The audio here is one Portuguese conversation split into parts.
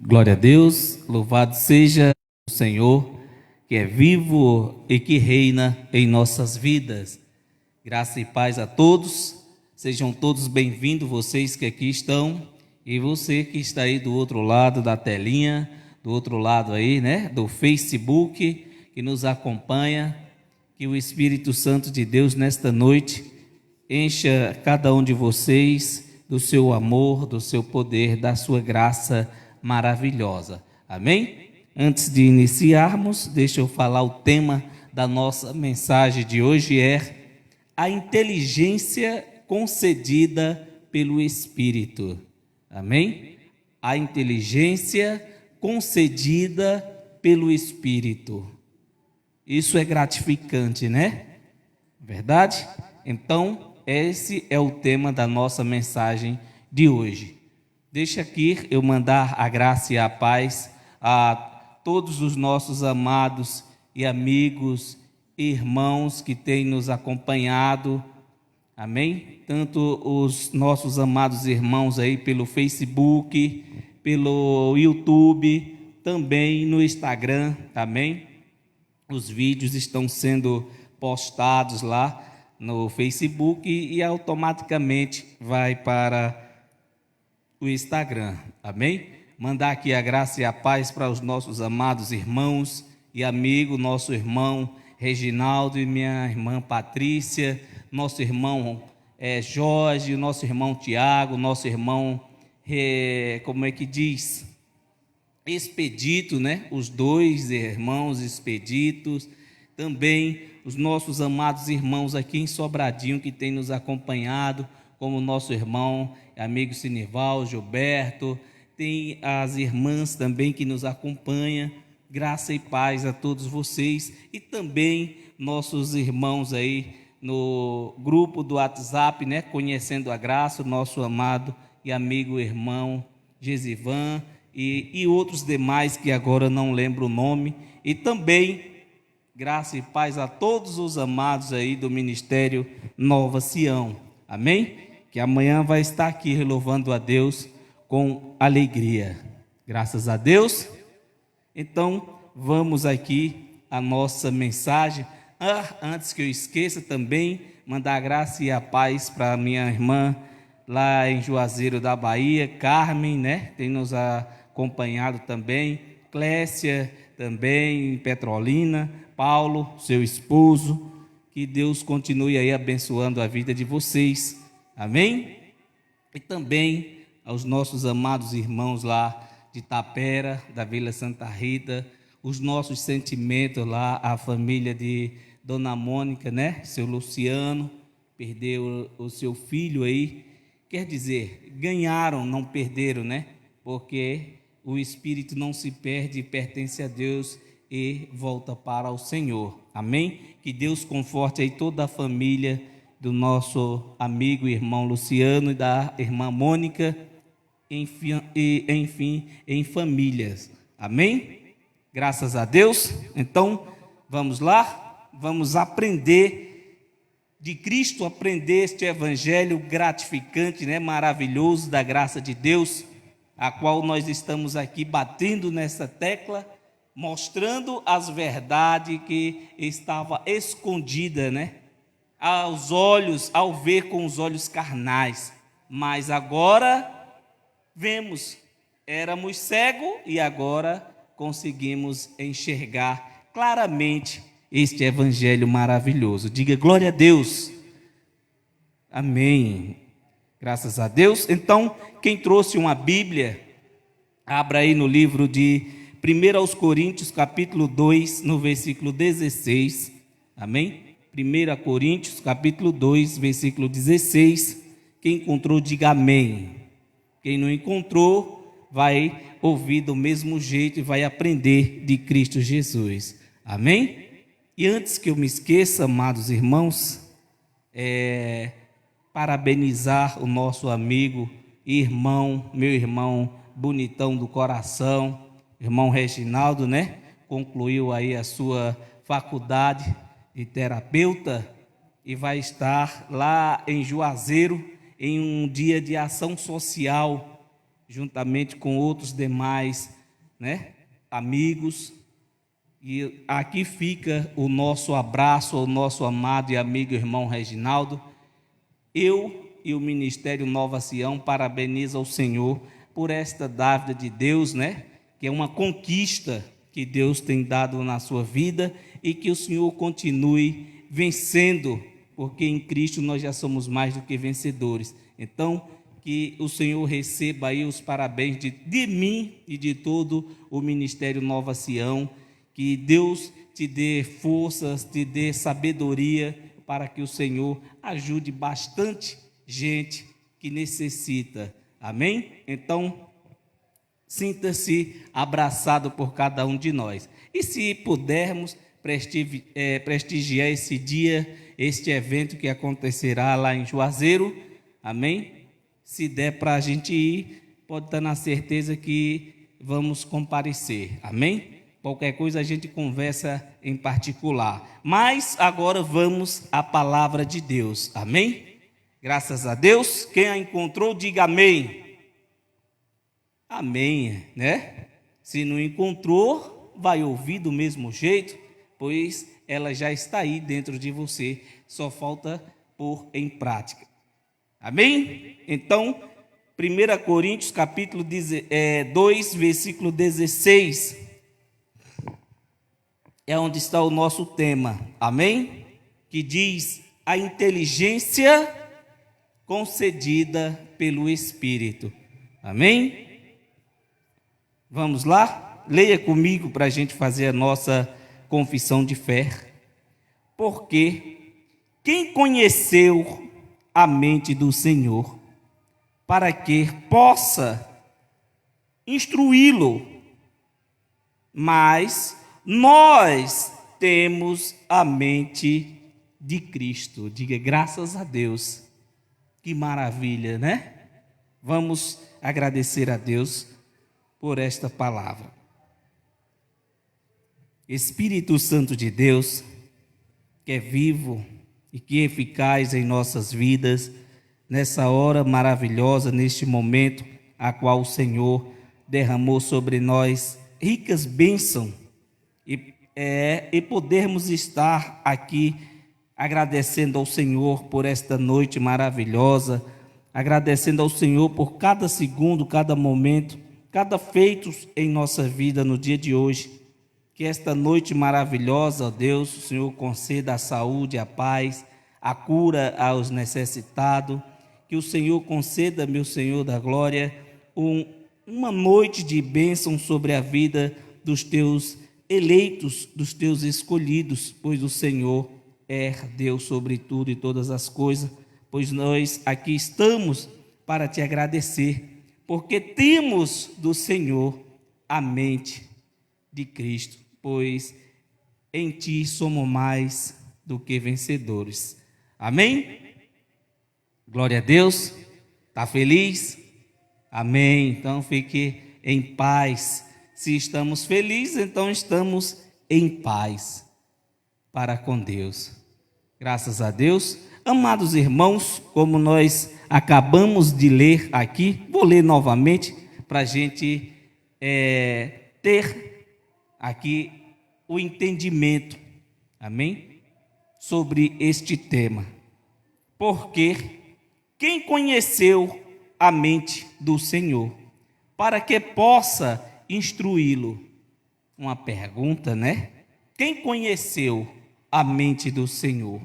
Glória a Deus, louvado seja o Senhor, que é vivo e que reina em nossas vidas. Graça e paz a todos, sejam todos bem-vindos, vocês que aqui estão, e você que está aí do outro lado da telinha, do outro lado aí, né, do Facebook, que nos acompanha. Que o Espírito Santo de Deus nesta noite encha cada um de vocês do seu amor, do seu poder, da sua graça maravilhosa. Amém? Antes de iniciarmos, deixa eu falar o tema da nossa mensagem de hoje é a inteligência concedida pelo Espírito. Amém? A inteligência concedida pelo Espírito. Isso é gratificante, né? Verdade? Então, esse é o tema da nossa mensagem de hoje. Deixa aqui eu mandar a graça e a paz a todos os nossos amados e amigos e irmãos que têm nos acompanhado. Amém? Tanto os nossos amados irmãos aí pelo Facebook, pelo YouTube, também no Instagram. Amém? Os vídeos estão sendo postados lá no Facebook e automaticamente vai para o Instagram. Amém? Mandar aqui a graça e a paz para os nossos amados irmãos e amigos, nosso irmão Reginaldo e minha irmã Patrícia, nosso irmão Jorge, nosso irmão Tiago, nosso irmão, como é que diz? Expedito, né? Os dois irmãos expeditos, também os nossos amados irmãos aqui em Sobradinho que têm nos acompanhado, como nosso irmão, amigo Sinival, Gilberto, tem as irmãs também que nos acompanham, graça e paz a todos vocês, e também nossos irmãos aí no grupo do WhatsApp, né? Conhecendo a Graça, o nosso amado e amigo irmão Gesivan, e outros demais que agora não lembro o nome, e também graça e paz a todos os amados aí do Ministério Nova Sião, amém? Que amanhã vai estar aqui louvando a Deus com alegria, graças a Deus. Então vamos aqui a nossa mensagem. Antes que eu esqueça também, mandar a graça e a paz para minha irmã lá em Juazeiro da Bahia, Carmen, né? Tem nos acompanhado também, Clécia também, em Petrolina, Paulo, seu esposo, que Deus continue aí abençoando a vida de vocês, amém? E também aos nossos amados irmãos lá de Tapera, da Vila Santa Rita, os nossos sentimentos lá, a família de Dona Mônica, né? Seu Luciano, perdeu o seu filho aí, quer dizer, ganharam, não perderam, né? Porque o espírito não se perde, pertence a Deus e volta para o Senhor. Amém? Que Deus conforte aí toda a família do nosso amigo e irmão Luciano e da irmã Mônica, enfim, em famílias. Amém? Graças a Deus. Então, vamos lá, vamos aprender de Cristo, aprender este evangelho gratificante, né, maravilhoso da graça de Deus, a qual nós estamos aqui batendo nessa tecla, mostrando as verdades que estava escondida, né, aos olhos, ao ver com os olhos carnais, mas agora vemos, éramos cegos e agora conseguimos enxergar claramente este evangelho maravilhoso. Diga glória a Deus. Amém. Graças a Deus. Então, quem trouxe uma Bíblia, abra aí no livro de 1 Coríntios, capítulo 2, no versículo 16. Amém? 1 Coríntios, capítulo 2, versículo 16. Quem encontrou, diga amém. Quem não encontrou, vai ouvir do mesmo jeito e vai aprender de Cristo Jesus. Amém? E antes que eu me esqueça, amados irmãos, parabenizar o nosso amigo e irmão, meu irmão bonitão do coração, irmão Reginaldo, né? Concluiu aí a sua faculdade de terapeuta e vai estar lá em Juazeiro em um dia de ação social juntamente com outros demais, né, amigos. E aqui fica o nosso abraço ao nosso amado e amigo irmão Reginaldo. Eu e o Ministério Nova Sião parabenizam o Senhor por esta dádiva de Deus, né? Que é uma conquista que Deus tem dado na sua vida e que o Senhor continue vencendo, porque em Cristo nós já somos mais do que vencedores. Então, que o Senhor receba aí os parabéns de mim e de todo o Ministério Nova Sião. Que Deus te dê forças, te dê sabedoria para que o Senhor ajude bastante gente que necessita. Amém? Então, sinta-se abraçado por cada um de nós. E se pudermos prestigiar esse dia, este evento que acontecerá lá em Juazeiro, amém? Se der para a gente ir, pode estar na certeza que vamos comparecer, amém? Qualquer coisa a gente conversa em particular. Mas agora vamos à palavra de Deus. Amém? Graças a Deus. Quem a encontrou, diga amém. Amém, né? Se não encontrou, vai ouvir do mesmo jeito, pois ela já está aí dentro de você. Só falta pôr em prática. Amém? Então, 1 Coríntios capítulo 2, versículo 16... é onde está o nosso tema, amém? Que diz, a inteligência concedida pelo Espírito, amém? Vamos lá? Leia comigo para a gente fazer a nossa confissão de fé. Porque quem conheceu a mente do Senhor, para que possa instruí-lo, mas nós temos a mente de Cristo. Diga graças a Deus. Que maravilha, né? Vamos agradecer a Deus por esta palavra. Espírito Santo de Deus, que é vivo e que é eficaz em nossas vidas, nessa hora maravilhosa, neste momento, a qual o Senhor derramou sobre nós ricas bênçãos, e podermos estar aqui agradecendo ao Senhor por esta noite maravilhosa, agradecendo ao Senhor por cada segundo, cada momento, cada feito em nossa vida no dia de hoje. Que esta noite maravilhosa, ó Deus, o Senhor conceda a saúde, a paz, a cura aos necessitados. Que o Senhor conceda, meu Senhor da glória, uma noite de bênção sobre a vida dos teus eleitos, dos teus escolhidos, pois o Senhor é Deus sobre tudo e todas as coisas, pois nós aqui estamos para te agradecer, porque temos do Senhor a mente de Cristo, pois em ti somos mais do que vencedores. Amém? Glória a Deus. Está feliz? Amém. Então fique em paz. Se estamos felizes, então estamos em paz para com Deus. Graças a Deus. Amados irmãos, como nós acabamos de ler aqui, vou ler novamente para a gente ter aqui o entendimento, amém? Sobre este tema. Porque quem conheceu a mente do Senhor, para que possa instruí-lo? Uma pergunta, né? Quem conheceu a mente do Senhor,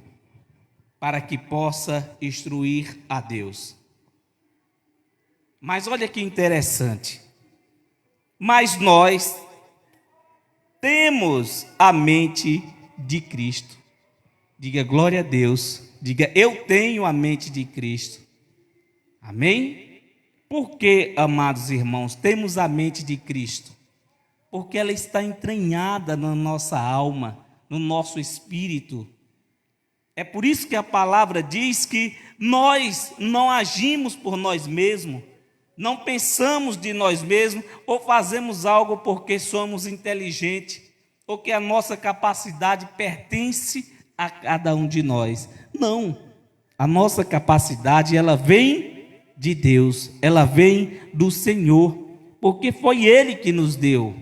para que possa instruir a Deus? Mas olha que interessante. Mas nós temos a mente de Cristo. Diga glória a Deus. Diga eu tenho a mente de Cristo. Amém? Por que, amados irmãos, temos a mente de Cristo? Porque ela está entranhada na nossa alma, no nosso espírito. É por isso que a palavra diz que nós não agimos por nós mesmos, não pensamos de nós mesmos, ou fazemos algo porque somos inteligentes, ou que a nossa capacidade pertence a cada um de nós. Não, a nossa capacidade ela vem de Deus, ela vem do Senhor, porque foi Ele que nos deu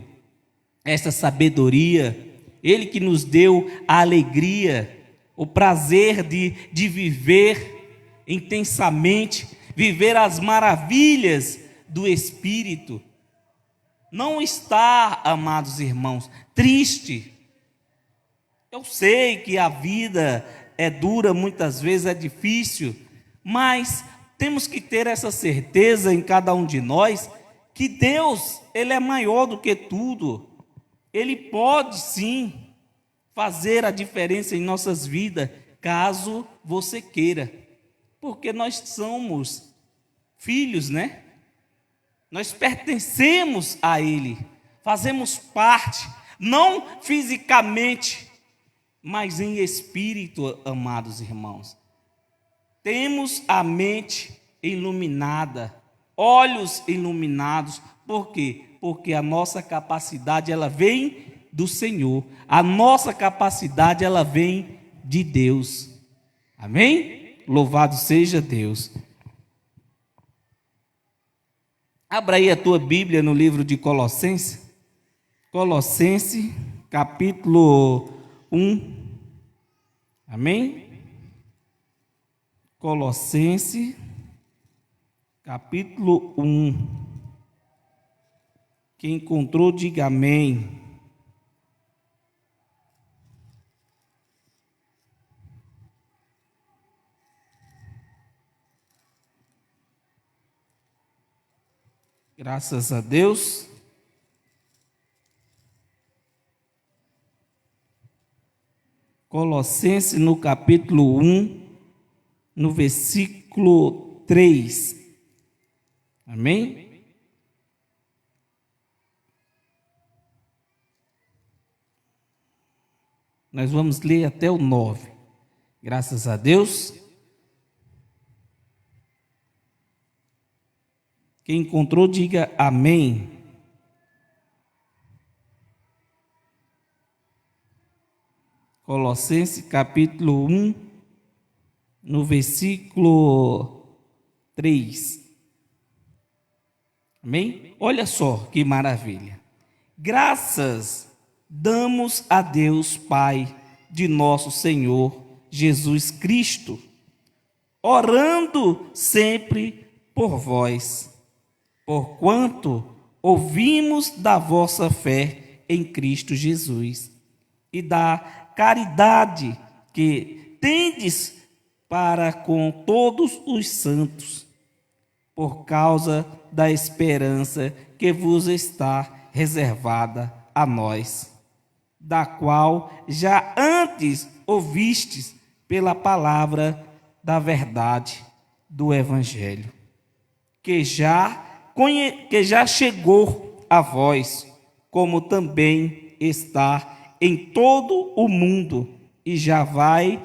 essa sabedoria, Ele que nos deu a alegria, o prazer de viver intensamente, viver as maravilhas do Espírito. Não está, amados irmãos, triste. Eu sei que a vida é dura, muitas vezes é difícil, mas temos que ter essa certeza em cada um de nós, que Deus, Ele é maior do que tudo. Ele pode sim fazer a diferença em nossas vidas, caso você queira. Porque nós somos filhos, né? Nós pertencemos a Ele, fazemos parte, não fisicamente, mas em espírito, amados irmãos. Temos a mente iluminada, olhos iluminados. Por quê? Porque a nossa capacidade, ela vem do Senhor. A nossa capacidade, ela vem de Deus. Amém? Louvado seja Deus. Abra aí a tua Bíblia no livro de Colossenses. Colossenses, capítulo 1. Amém? Colossenses, capítulo 1. Quem encontrou, diga amém. Graças a Deus. Colossenses, no capítulo 1, no versículo 3. Amém? Nós vamos ler até o 9. Graças a Deus. Quem encontrou, diga amém. Colossenses capítulo 1, no versículo 3. Amém? Olha só que maravilha. Graças damos a Deus Pai de nosso Senhor Jesus Cristo, orando sempre por vós, porquanto ouvimos da vossa fé em Cristo Jesus e da caridade que tendes para com todos os santos, por causa da esperança que vos está reservada a nós, da qual já antes ouvistes pela palavra da verdade do Evangelho, que já chegou a vós, como também está em todo o mundo, e já vai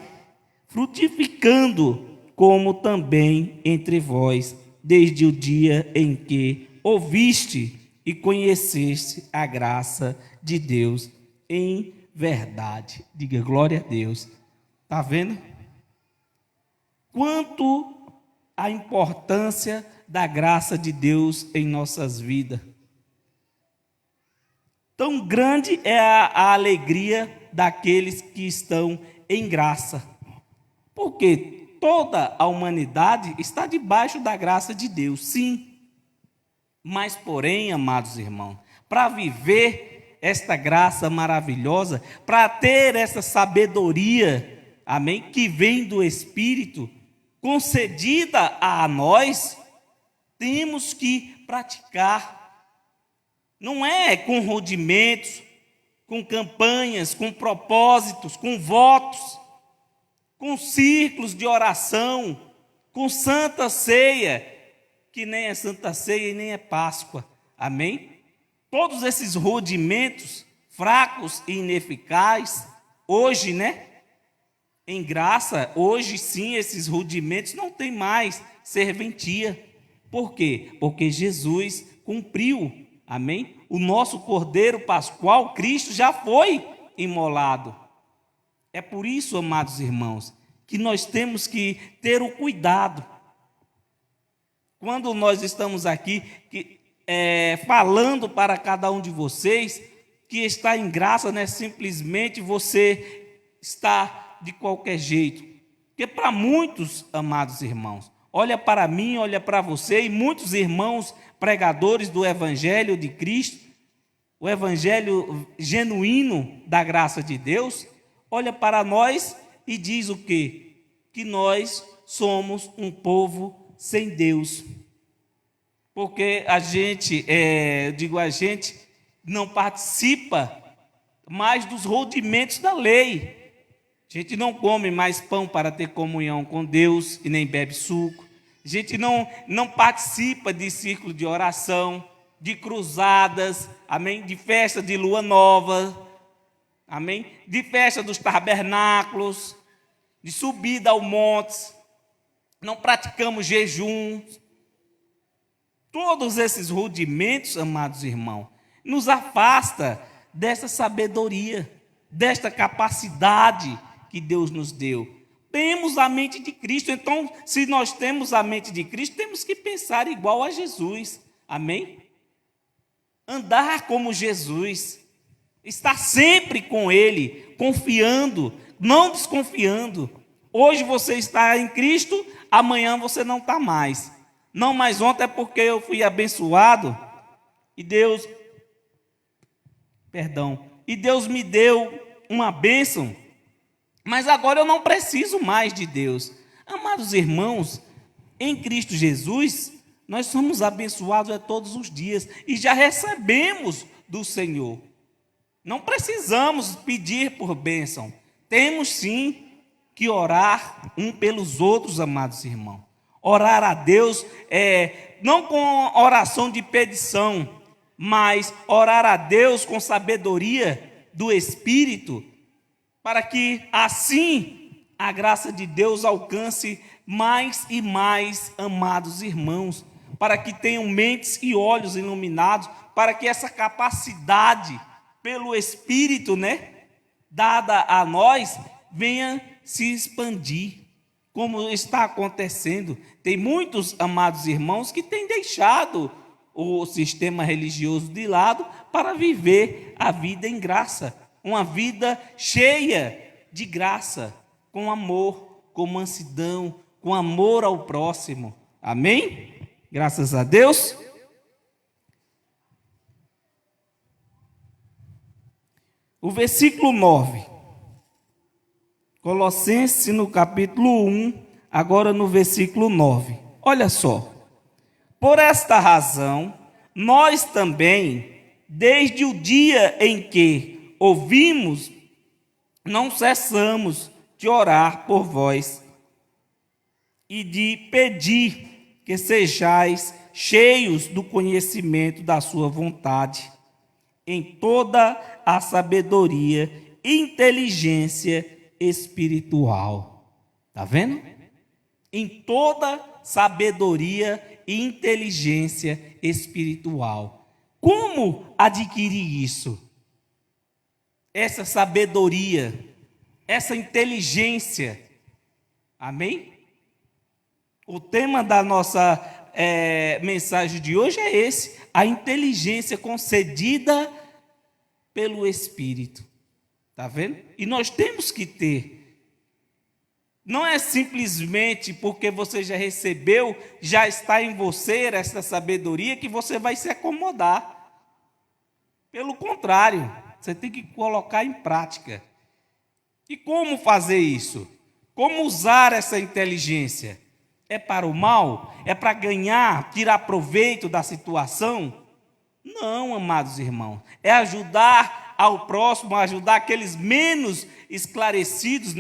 frutificando, como também entre vós, desde o dia em que ouviste e conheceste a graça de Deus em verdade. Diga glória a Deus. Está vendo? Quanto a importância da graça de Deus em nossas vidas. Tão grande é a alegria daqueles que estão em graça. Porque toda a humanidade está debaixo da graça de Deus, sim. Mas, porém, amados irmãos, para viver esta graça maravilhosa, para ter essa sabedoria, amém, que vem do Espírito, concedida a nós, temos que praticar. Não é com rudimentos, com campanhas, com propósitos, com votos, com círculos de oração, com santa ceia, que nem é santa ceia e nem é Páscoa. Amém? Todos esses rudimentos fracos e ineficazes, hoje, né? Em graça, hoje sim, esses rudimentos não tem mais serventia. Por quê? Porque Jesus cumpriu, amém? O nosso Cordeiro Pascual, Cristo, já foi imolado. É por isso, amados irmãos, que nós temos que ter o cuidado Quando nós estamos aqui falando para cada um de vocês que está em graça, não é simplesmente você está de qualquer jeito. Porque para muitos, amados irmãos, olha para mim, olha para você e muitos irmãos pregadores do Evangelho de Cristo, o Evangelho genuíno da graça de Deus, olha para nós e diz o quê? Que nós somos um povo sem Deus. Porque a gente não participa mais dos rudimentos da lei. A gente não come mais pão para ter comunhão com Deus e nem bebe suco. A gente não participa de círculo de oração, de cruzadas, amém? De festa de lua nova, amém? De festa dos tabernáculos, de subida ao monte. Não praticamos jejum. Todos esses rudimentos, amados irmãos, nos afasta dessa sabedoria, desta capacidade que Deus nos deu. Temos a mente de Cristo, então, se nós temos a mente de Cristo, temos que pensar igual a Jesus, amém? Andar como Jesus, estar sempre com Ele, confiando, não desconfiando. Hoje você está em Cristo, amanhã você não está mais. Não, mas ontem é porque eu fui abençoado e Deus me deu uma bênção, mas agora eu não preciso mais de Deus. Amados irmãos, em Cristo Jesus, nós somos abençoados todos os dias e já recebemos do Senhor. Não precisamos pedir por bênção, temos sim que orar um pelos outros, amados irmãos. Orar a Deus não com oração de petição, mas orar a Deus com sabedoria do Espírito, para que assim a graça de Deus alcance mais e mais, amados irmãos, para que tenham mentes e olhos iluminados, para que essa capacidade pelo Espírito, dada a nós, venha se expandir, como está acontecendo. Tem muitos, amados irmãos, que têm deixado o sistema religioso de lado para viver a vida em graça, uma vida cheia de graça, com amor, com mansidão, com amor ao próximo. Amém? Graças a Deus. O versículo 9. Colossenses, no capítulo 1, agora no versículo 9. Olha só. Por esta razão, nós também, desde o dia em que ouvimos, não cessamos de orar por vós e de pedir que sejais cheios do conhecimento da sua vontade, em toda a sabedoria e inteligência espiritual. Está vendo? Em toda sabedoria e inteligência espiritual. Como adquirir isso? Essa sabedoria, essa inteligência. Amém? O tema da nossa mensagem de hoje é esse: a inteligência concedida pelo Espírito. Está vendo? E nós temos que ter. Não é simplesmente porque você já recebeu, já está em você essa sabedoria, que você vai se acomodar. Pelo contrário, você tem que colocar em prática. E como fazer isso? Como usar essa inteligência? É para o mal? É para ganhar, tirar proveito da situação? Não, amados irmãos. É ajudar ao próximo, ajudar aqueles menos esclarecidos,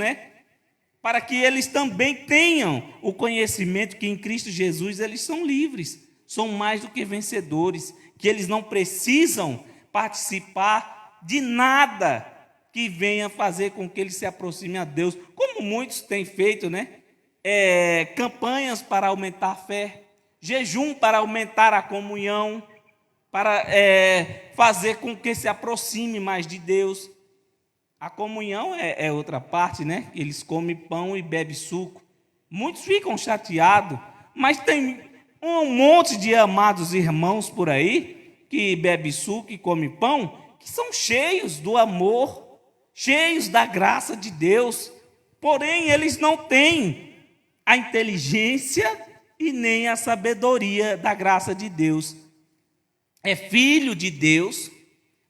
para que eles também tenham o conhecimento que em Cristo Jesus eles são livres, são mais do que vencedores, que eles não precisam participar de nada que venha fazer com que eles se aproximem a Deus, como muitos têm feito, campanhas para aumentar a fé, jejum para aumentar a comunhão, para fazer com que se aproxime mais de Deus. A comunhão é outra parte, Eles comem pão e bebem suco. Muitos ficam chateados, mas tem Um monte de amados irmãos por aí, que bebe suco e come pão, que são cheios do amor, cheios da graça de Deus, porém eles não têm a inteligência e nem a sabedoria da graça de Deus. É filho de Deus,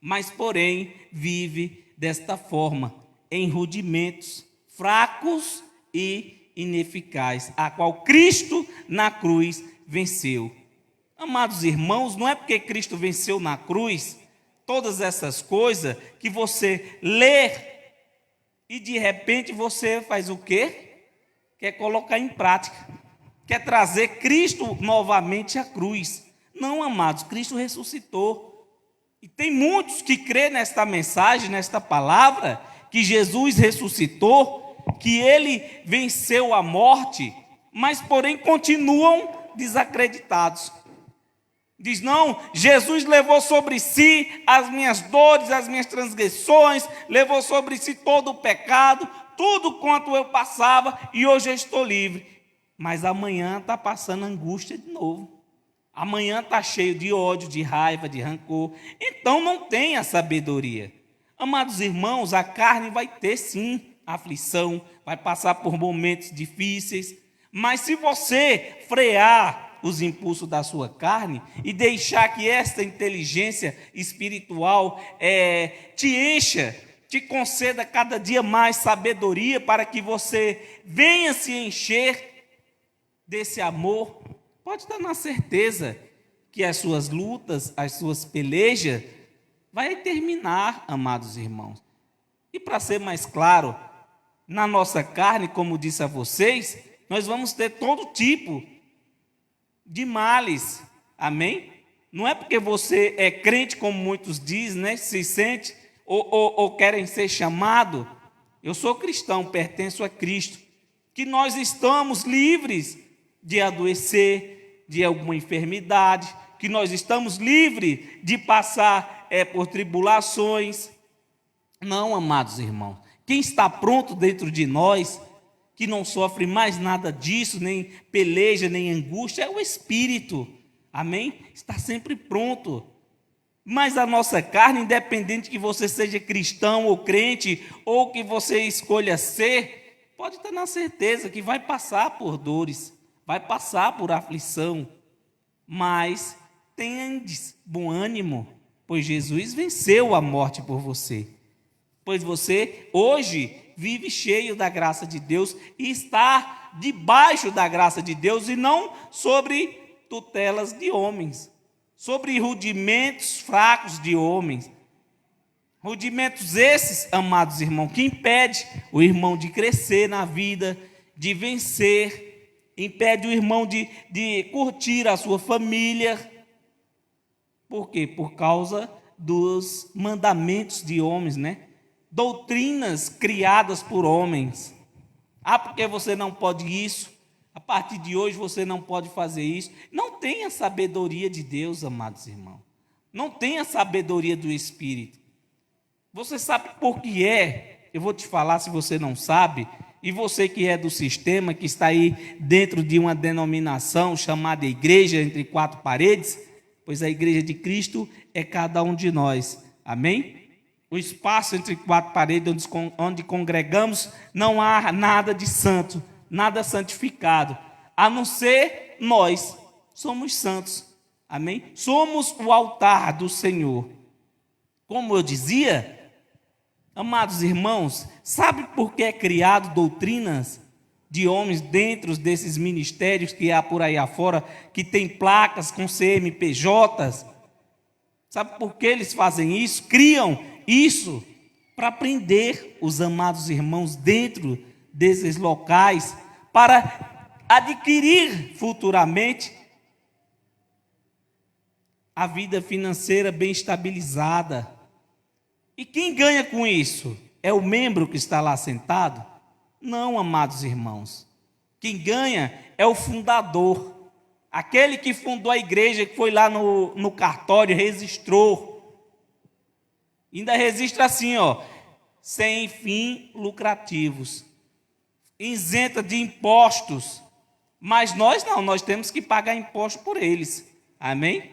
mas porém vive desta forma, em rudimentos, fracos e ineficazes, a qual Cristo na cruz venceu. Amados irmãos, não é porque Cristo venceu na cruz todas essas coisas que você lê e de repente você faz o quê? Quer colocar em prática, quer trazer Cristo novamente à cruz. Não, amados, Cristo ressuscitou. E tem muitos que crêem nesta mensagem, nesta palavra, que Jesus ressuscitou, que ele venceu a morte, mas porém continuam desacreditados. Diz, não, Jesus levou sobre si as minhas dores, as minhas transgressões, levou sobre si todo o pecado, tudo quanto eu passava, e hoje eu estou livre. Mas amanhã está passando angústia de novo. Amanhã está cheio de ódio, de raiva, de rancor. Então não tem a sabedoria. Amados irmãos, a carne vai ter sim aflição, vai passar por momentos difíceis, mas se você frear os impulsos da sua carne e deixar que esta inteligência espiritual te encha, te conceda cada dia mais sabedoria para que você venha se encher desse amor, pode estar na certeza que as suas lutas, as suas pelejas, vai terminar, amados irmãos. E para ser mais claro, na nossa carne, como disse a vocês, nós vamos ter todo tipo de males, amém? Não é porque você é crente, como muitos dizem, né? Se sente ou querem ser chamado. Eu sou cristão, pertenço a Cristo, que nós estamos livres de adoecer, de alguma enfermidade, que nós estamos livres de passar por tribulações. Não, amados irmãos, quem está pronto dentro de nós, que não sofre mais nada disso, nem peleja, nem angústia, é o Espírito, amém? Está sempre pronto. Mas a nossa carne, independente que você seja cristão ou crente, ou que você escolha ser, pode estar na certeza que vai passar por dores, vai passar por aflição, mas tendes bom ânimo, pois Jesus venceu a morte por você. Pois você hoje vive cheio da graça de Deus e está debaixo da graça de Deus e não sobre tutelas de homens, sobre rudimentos fracos de homens. Rudimentos esses, amados irmãos, que impede o irmão de crescer na vida, de vencer, impede o irmão de curtir a sua família. Por quê? Por causa dos mandamentos de homens, né? Doutrinas criadas por homens. Ah, porque você não pode isso? A partir de hoje você não pode fazer isso. Não tem a sabedoria de Deus, amados irmãos. Não tem a sabedoria do Espírito. Você sabe por que é? Eu vou te falar se você não sabe. E você que é do sistema, que está aí dentro de uma denominação chamada igreja entre quatro paredes, pois a igreja de Cristo é cada um de nós. Amém? O espaço entre quatro paredes onde congregamos, não há nada de santo, nada santificado, a não ser nós, somos santos, amém? Somos o altar do Senhor. Como eu dizia, amados irmãos, sabe por que é criado doutrinas de homens dentro desses ministérios que há por aí afora, que tem placas com CNPJs? Sabe por que eles fazem isso? Criam isso para prender os amados irmãos dentro desses locais, para adquirir futuramente a vida financeira bem estabilizada. E quem ganha com isso? É o membro que está lá sentado? Não, amados irmãos. Quem ganha é o fundador, aquele que fundou a igreja, que foi lá no cartório, registrou. Ainda registra assim, sem fins lucrativos, isenta de impostos, Mas nós não, nós temos que pagar imposto por eles. Amém?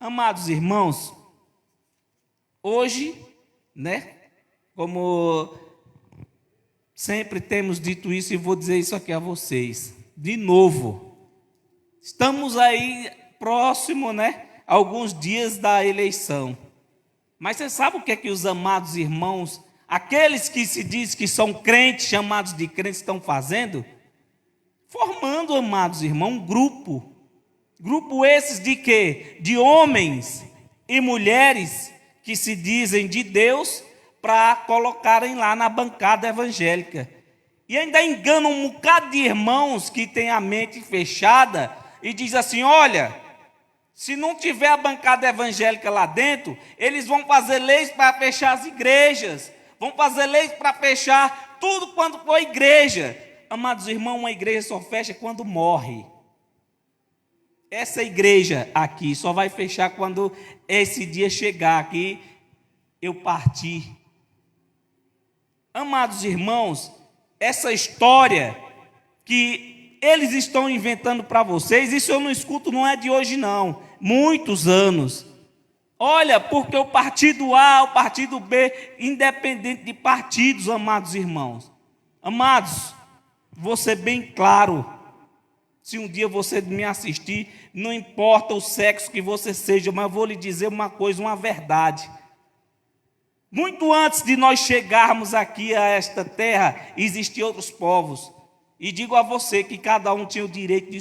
Amados irmãos, hoje, né, como sempre temos dito isso e vou dizer isso aqui a vocês, de novo, estamos aí próximo, né, alguns dias da eleição. Mas você sabe o que é que os amados irmãos, aqueles que se diz que são crentes, chamados de crentes, estão fazendo? Formando, amados irmãos, um grupo. Grupo esses de quê? De homens e mulheres que se dizem de Deus para colocarem lá na bancada evangélica. E ainda enganam um bocado de irmãos que têm a mente fechada e diz assim, olha, se não tiver a bancada evangélica lá dentro, eles vão fazer leis para fechar as igrejas, vão fazer leis para fechar tudo quando for igreja. Amados irmãos, uma igreja só fecha quando morre. Essa igreja aqui só vai fechar quando esse dia chegar aqui, eu partir. Amados irmãos, essa história que eles estão inventando para vocês, isso eu não escuto, não é de hoje não, muitos anos. Olha, porque o partido A, o partido B, independente de partidos, amados irmãos. Amados, vou ser bem claro. Se um dia você me assistir, não importa o sexo que você seja, mas eu vou lhe dizer uma coisa, uma verdade. Muito antes de nós chegarmos aqui a esta terra, existiam outros povos. E digo a você que cada um tinha o direito de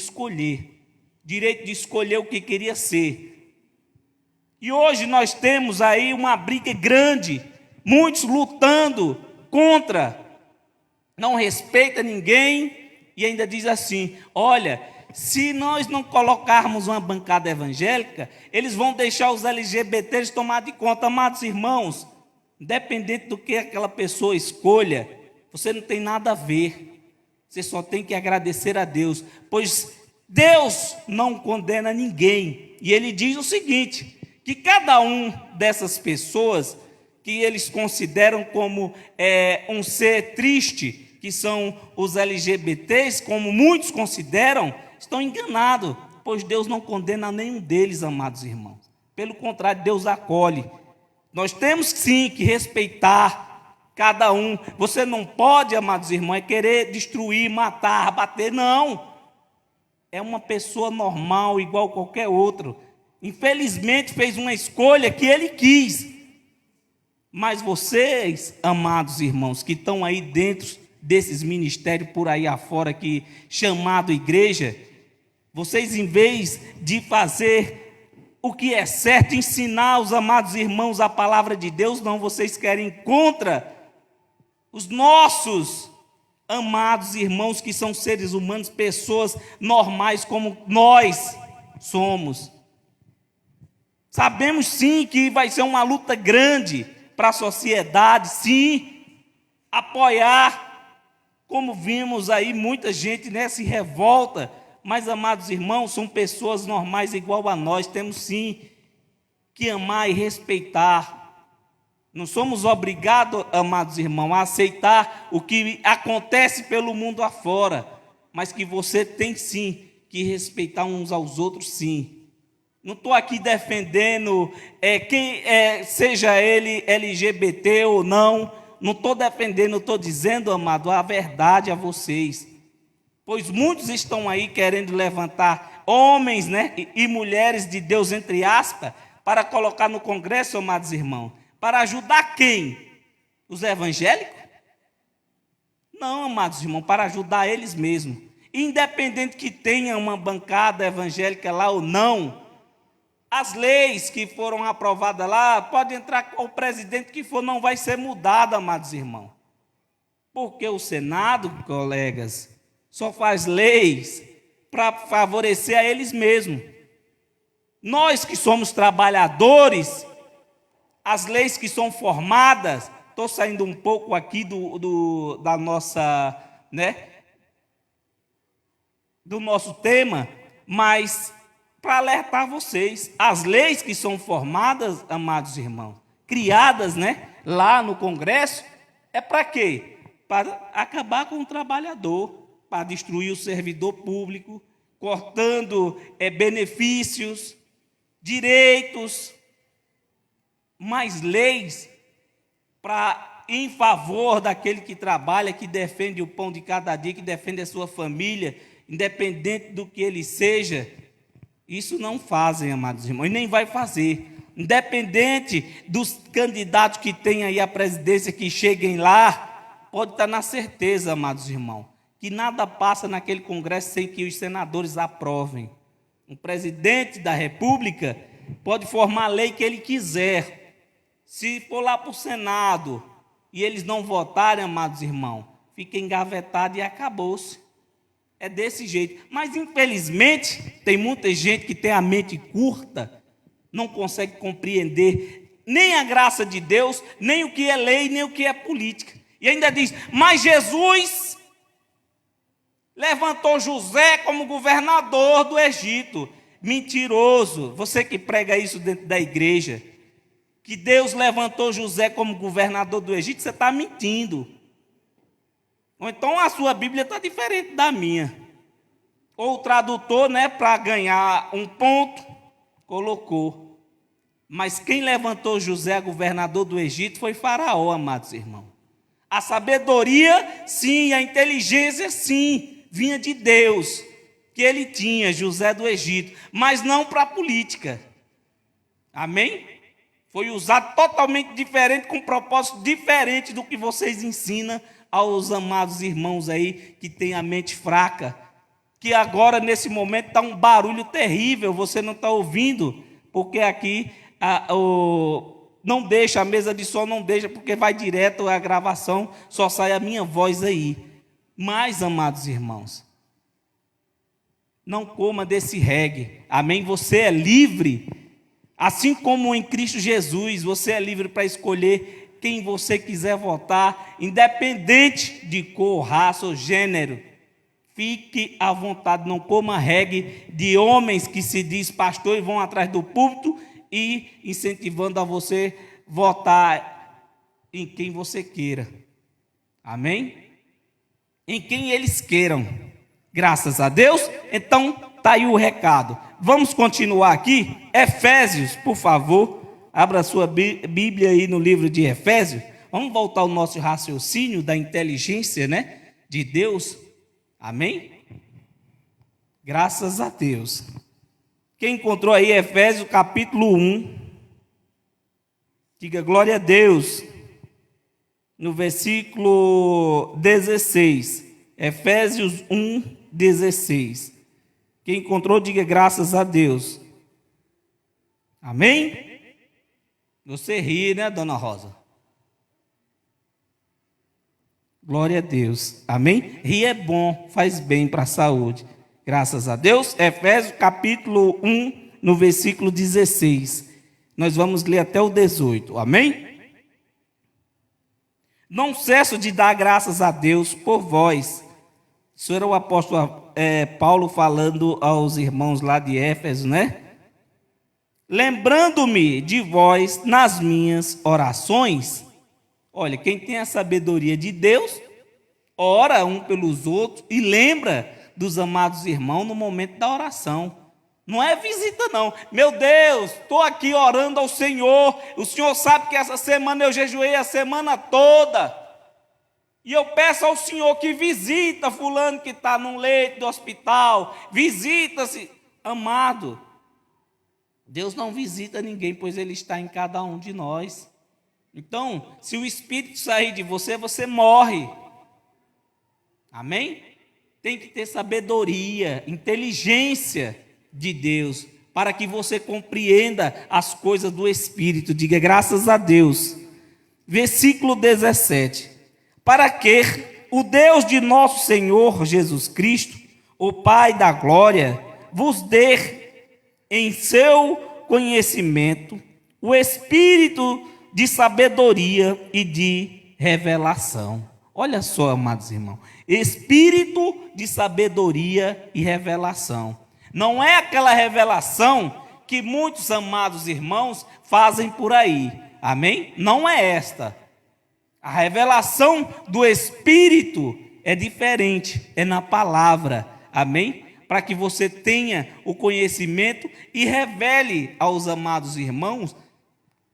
escolher o que queria ser. E hoje nós temos aí uma briga grande, muitos lutando contra, não respeita ninguém. E ainda diz assim, olha, se nós não colocarmos uma bancada evangélica, eles vão deixar os LGBTs tomar de conta. Amados irmãos, independente do que aquela pessoa escolha, você não tem nada a ver. Você só tem que agradecer a Deus, pois Deus não condena ninguém. E Ele diz o seguinte, que cada um dessas pessoas que eles consideram como um ser triste, que são os LGBTs, como muitos consideram, estão enganados, pois Deus não condena nenhum deles, amados irmãos. Pelo contrário, Deus acolhe. Nós temos sim que respeitar cada um. Você não pode, amados irmãos, querer destruir, matar, bater, não. É uma pessoa normal, igual qualquer outro. Infelizmente fez uma escolha que ele quis. Mas vocês, amados irmãos, que estão aí dentro desses ministérios por aí afora, que chamado igreja, vocês em vez de fazer o que é certo, ensinar os amados irmãos a palavra de Deus, não, vocês querem contra os nossos amados irmãos, que são seres humanos, pessoas normais como nós somos. Sabemos sim que vai ser uma luta grande para a sociedade, sim, apoiar. Como vimos aí, muita gente, né, se revolta, mas, amados irmãos, são pessoas normais igual a nós, temos sim que amar e respeitar. Não somos obrigados, amados irmãos, a aceitar o que acontece pelo mundo afora, mas que você tem sim que respeitar uns aos outros, sim. Não estou aqui defendendo seja ele LGBT ou não. Não estou defendendo, estou dizendo, amado, a verdade a vocês. Pois muitos estão aí querendo levantar homens, né, e mulheres de Deus, entre aspas, para colocar no Congresso, amados irmãos. Para ajudar quem? Os evangélicos? Não, amados irmãos, para ajudar eles mesmos. Independente que tenha uma bancada evangélica lá ou não, as leis que foram aprovadas lá, pode entrar o presidente que for, não vai ser mudada, amados irmãos. Porque o Senado, colegas, só faz leis para favorecer a eles mesmos. Nós que somos trabalhadores, as leis que são formadas, estou saindo um pouco aqui da nossa, né, do nosso tema, mas para alertar vocês, as leis que são formadas, amados irmãos, criadas, né, lá no Congresso, é para quê? Para acabar com o trabalhador, para destruir o servidor público, cortando benefícios, direitos, mais leis em favor daquele que trabalha, que defende o pão de cada dia, que defende a sua família, independente do que ele seja. Isso não fazem, amados irmãos, e nem vai fazer. Independente dos candidatos que tem aí à presidência, que cheguem lá, pode estar na certeza, amados irmãos, que nada passa naquele congresso sem que os senadores aprovem. O presidente da república pode formar a lei que ele quiser. Se for lá para o Senado e eles não votarem, amados irmãos, fica engavetado e acabou-se. É desse jeito. Mas, infelizmente, tem muita gente que tem a mente curta, não consegue compreender nem a graça de Deus, nem o que é lei, nem o que é política. E ainda diz, mas Jesus levantou José como governador do Egito. Mentiroso, você que prega isso dentro da igreja, que Deus levantou José como governador do Egito, você está mentindo. Ou então a sua Bíblia está diferente da minha. Ou o tradutor, para ganhar um ponto, colocou. Mas quem levantou José governador do Egito foi Faraó, amados irmãos. A sabedoria, sim, a inteligência, sim, vinha de Deus, que ele tinha, José do Egito, mas não para a política. Amém? Foi usado totalmente diferente, com um propósito diferente do que vocês ensinam aos amados irmãos aí que têm a mente fraca, que agora nesse momento está um barulho terrível, você não está ouvindo, porque aqui não deixa, a mesa de som não deixa, porque vai direto a gravação, só sai a minha voz aí. Mas, amados irmãos, não coma desse reggae, amém? Você é livre, assim como em Cristo Jesus, você é livre para escolher quem você quiser votar, independente de cor, raça ou gênero. Fique à vontade, não coma reggae de homens que se diz pastor e vão atrás do púlpito e incentivando a você votar em quem você queira. Amém? Em quem eles queiram. Graças a Deus. Então, está aí o recado. Vamos continuar aqui. Efésios, por favor. Abra a sua Bíblia aí no livro de Efésios. Vamos voltar ao nosso raciocínio da inteligência, de Deus. Amém? Graças a Deus. Quem encontrou aí Efésios capítulo 1, diga glória a Deus. No versículo 16. Efésios 1, 16. Quem encontrou, diga graças a Deus. Amém? Você ri, dona Rosa? Glória a Deus. Amém? Rir é bom, faz bem para a saúde. Graças a Deus. Efésios capítulo 1, no versículo 16. Nós vamos ler até o 18. Amém? Não cesso de dar graças a Deus por vós. Isso era o apóstolo Paulo falando aos irmãos lá de Éfeso, Lembrando-me de vós nas minhas orações. Olha, quem tem a sabedoria de Deus, ora um pelos outros e lembra dos amados irmãos no momento da oração. Não é visita não. Meu Deus, estou aqui orando ao Senhor. O Senhor sabe que essa semana eu jejuei a semana toda. E eu peço ao Senhor que visita fulano que está num leito do hospital. Visita-se, amado. Deus não visita ninguém, pois Ele está em cada um de nós. Então, se o Espírito sair de você, você morre. Amém? Tem que ter sabedoria, inteligência de Deus, para que você compreenda as coisas do Espírito. Diga graças a Deus. Versículo 17. Para que o Deus de nosso Senhor Jesus Cristo, o Pai da glória, vos dê em seu conhecimento o espírito de sabedoria e de revelação. Olha só, amados irmãos, espírito de sabedoria e revelação. Não é aquela revelação que muitos amados irmãos fazem por aí, amém? Não é esta. A revelação do Espírito é diferente, é na palavra, amém? Para que você tenha o conhecimento e revele aos amados irmãos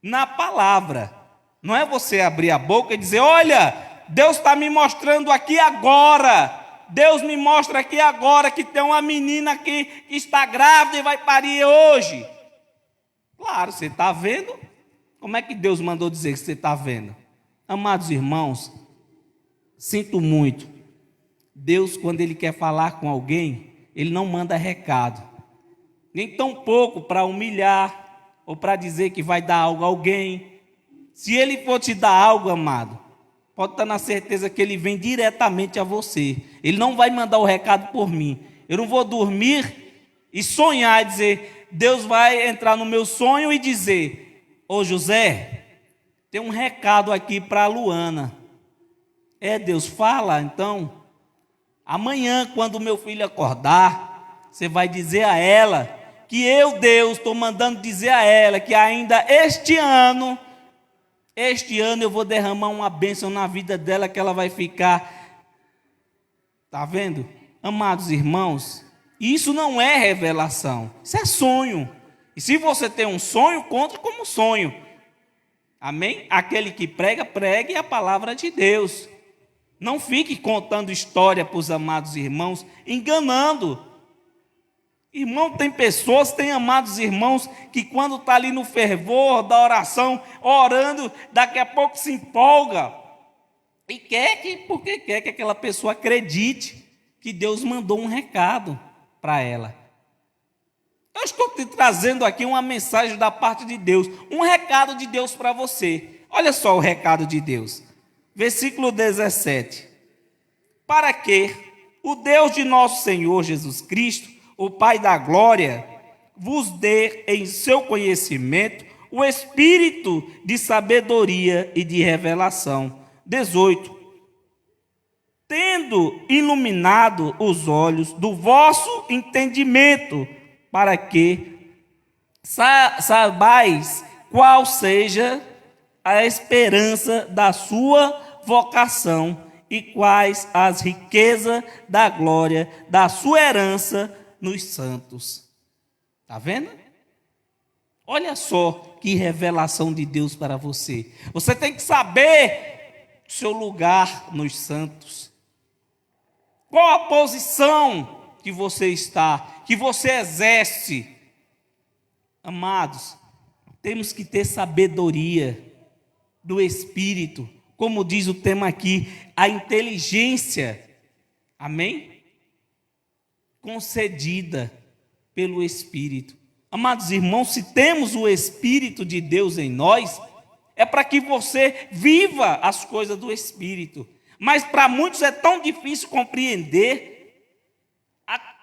na palavra. Não é você abrir a boca e dizer: olha, Deus está me mostrando aqui agora. Deus me mostra aqui agora que tem uma menina aqui que está grávida e vai parir hoje. Claro, você está vendo. Como é que Deus mandou dizer que você está vendo? Amados irmãos, sinto muito. Deus, quando Ele quer falar com alguém, Ele não manda recado. Nem tão pouco para humilhar ou para dizer que vai dar algo a alguém. Se Ele for te dar algo, amado, pode estar na certeza que Ele vem diretamente a você. Ele não vai mandar o recado por mim. Eu não vou dormir e sonhar e dizer: Deus vai entrar no meu sonho e dizer: ô José, tem um recado aqui para a Luana. Deus, fala então. Amanhã, quando o meu filho acordar, você vai dizer a ela que eu, Deus, estou mandando dizer a ela que ainda este ano eu vou derramar uma bênção na vida dela, que ela vai ficar. Está vendo? Amados irmãos, isso não é revelação, isso é sonho. E se você tem um sonho, conta como sonho. Amém? Aquele que prega, pregue a palavra de Deus. Não fique contando história para os amados irmãos, enganando. Irmão, tem pessoas, tem amados irmãos, que quando está ali no fervor da oração, orando, daqui a pouco se empolga. E porque quer que aquela pessoa acredite que Deus mandou um recado para ela. Eu estou te trazendo aqui uma mensagem da parte de Deus, um recado de Deus para você. Olha só o recado de Deus. Versículo 17. Para que o Deus de nosso Senhor Jesus Cristo, o Pai da glória, vos dê em seu conhecimento o espírito de sabedoria e de revelação. 18. Tendo iluminado os olhos do vosso entendimento, para que saibais qual seja a esperança da sua vocação e quais as riquezas da glória da sua herança nos santos. Está vendo? Olha só que revelação de Deus para você. Você tem que saber o seu lugar nos santos. Qual a posição que você está, que você exerce? Amados, temos que ter sabedoria do Espírito, como diz o tema aqui, a inteligência, amém? Concedida pelo Espírito. Amados irmãos, se temos o Espírito de Deus em nós, é para que você viva as coisas do Espírito. Mas para muitos é tão difícil compreender.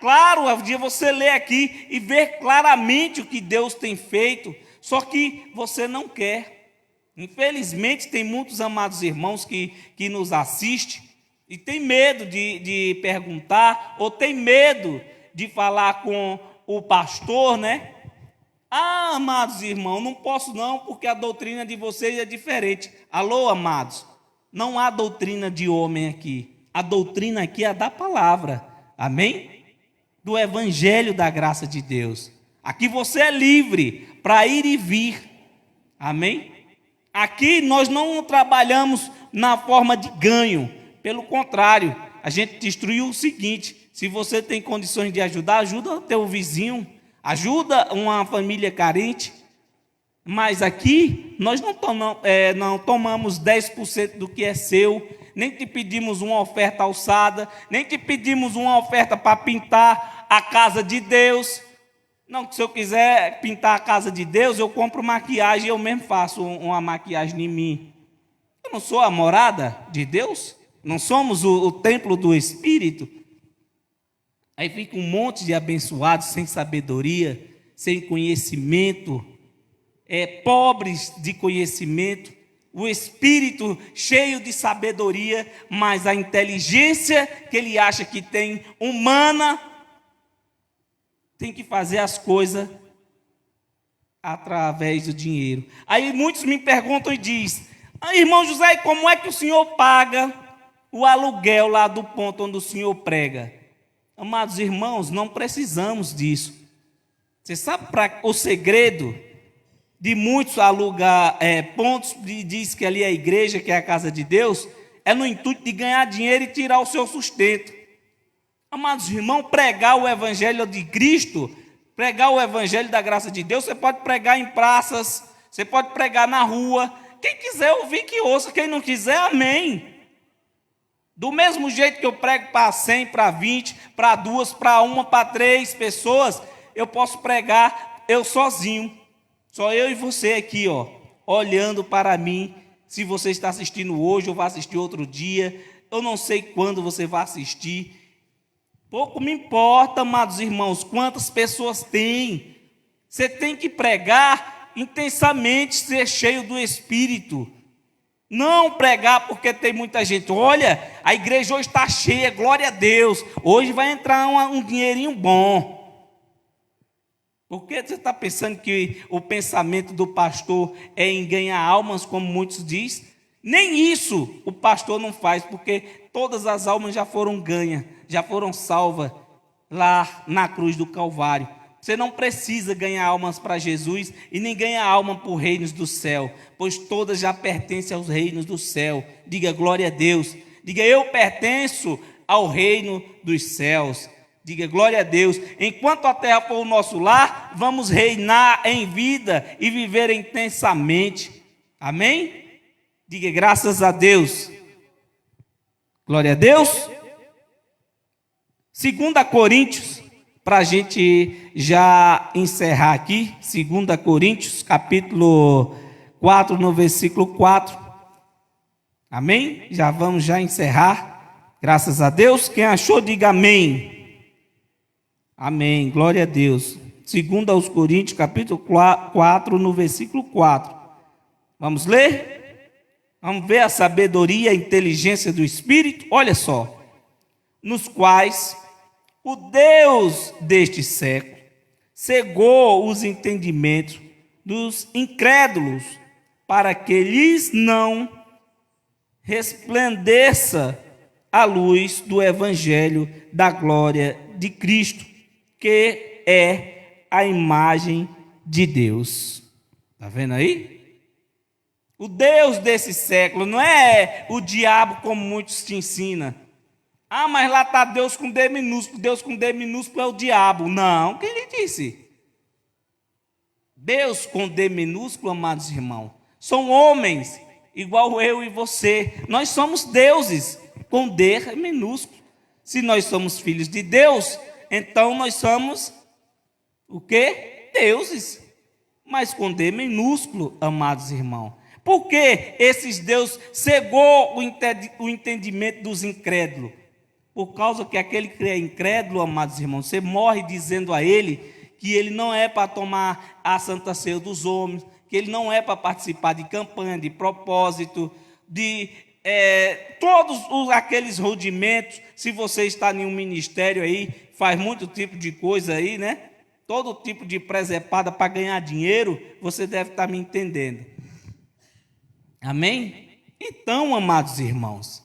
Claro, um dia você lê aqui e vê claramente o que Deus tem feito, só que você não quer. Infelizmente, tem muitos amados irmãos que nos assistem e tem medo de perguntar, ou tem medo de falar com o pastor, né? Ah, amados irmãos, não posso não, porque a doutrina de vocês é diferente. Alô, amados, não há doutrina de homem aqui. A doutrina aqui é a da palavra, amém? Do evangelho da graça de Deus. Aqui você é livre para ir e vir, amém? Aqui nós não trabalhamos na forma de ganho, pelo contrário, a gente destruiu o seguinte: se você tem condições de ajudar, ajuda o teu vizinho, ajuda uma família carente, mas aqui nós não tomamos 10% do que é seu, nem te pedimos uma oferta alçada, nem te pedimos uma oferta para pintar a casa de Deus. Não, se eu quiser pintar a casa de Deus, eu compro maquiagem e eu mesmo faço uma maquiagem em mim. Eu não sou a morada de Deus? Não somos o templo do Espírito? Aí fica um monte de abençoados sem sabedoria, sem conhecimento, pobres de conhecimento, o Espírito cheio de sabedoria, mas a inteligência que ele acha que tem humana, tem que fazer as coisas através do dinheiro. Aí muitos me perguntam e dizem: irmão José, como é que o senhor paga o aluguel lá do ponto onde o senhor prega. Amados irmãos, não precisamos disso. Você sabe o segredo de muitos alugar pontos, diz que ali é a igreja, que é a casa de Deus, é no intuito de ganhar dinheiro e tirar o seu sustento. Amados irmãos, pregar o evangelho de Cristo, pregar o evangelho da graça de Deus, você pode pregar em praças, você pode pregar na rua. Quem quiser ouvir, que ouça. Quem não quiser, amém. Do mesmo jeito que eu prego para 100, para 20, para 2, para 1, para 3 pessoas, eu posso pregar eu sozinho. Só eu e você aqui, ó, olhando para mim. Se você está assistindo hoje ou vai assistir outro dia, eu não sei quando você vai assistir. Pouco me importa, amados irmãos, quantas pessoas tem. Você tem que pregar intensamente, ser cheio do Espírito. Não pregar porque tem muita gente. Olha, a igreja hoje está cheia, glória a Deus. Hoje vai entrar um dinheirinho bom. Por que você está pensando que o pensamento do pastor é em ganhar almas, como muitos dizem? Nem isso o pastor não faz, porque todas as almas já foram ganhas, já foram salvas lá na cruz do Calvário. Você não precisa ganhar almas para Jesus e nem ganhar alma para os reinos do céu, pois todas já pertencem aos reinos do céu. Diga glória a Deus. Diga, eu pertenço ao reino dos céus. Diga glória a Deus. Enquanto a terra for o nosso lar, vamos reinar em vida e viver intensamente. Amém? Diga graças a Deus. Glória a Deus. 2 Coríntios, para a gente já encerrar aqui. 2 Coríntios, capítulo 4, no versículo 4. Amém? Já vamos encerrar. Graças a Deus. Quem achou, diga amém. Amém, glória a Deus. 2 Coríntios, capítulo 4, no versículo 4. Vamos ler? Vamos ver a sabedoria e a inteligência do Espírito? Olha só. Nos quais o Deus deste século cegou os entendimentos dos incrédulos, para que lhes não resplandeça a luz do evangelho da glória de Cristo, que é a imagem de Deus. Está vendo aí? O Deus desse século não é o diabo como muitos te ensinam. Ah, mas lá está Deus com D minúsculo. Deus com D minúsculo é o diabo. Não, quem lhe disse? Deus com D minúsculo, amados irmãos, são homens igual eu e você. Nós somos deuses com D minúsculo. Se nós somos filhos de Deus, então nós somos o quê? Deuses. Mas com D minúsculo, amados irmãos. Por que esses deuses cegou o entendimento dos incrédulos? Por causa que aquele que é incrédulo, amados irmãos, você morre dizendo a ele que ele não é para tomar a santa ceia dos homens, que ele não é para participar de campanha, de propósito, de todos aqueles rudimentos. Se você está em um ministério aí, faz muito tipo de coisa aí, né? Todo tipo de presepada para ganhar dinheiro, você deve estar me entendendo. Amém? Então, amados irmãos,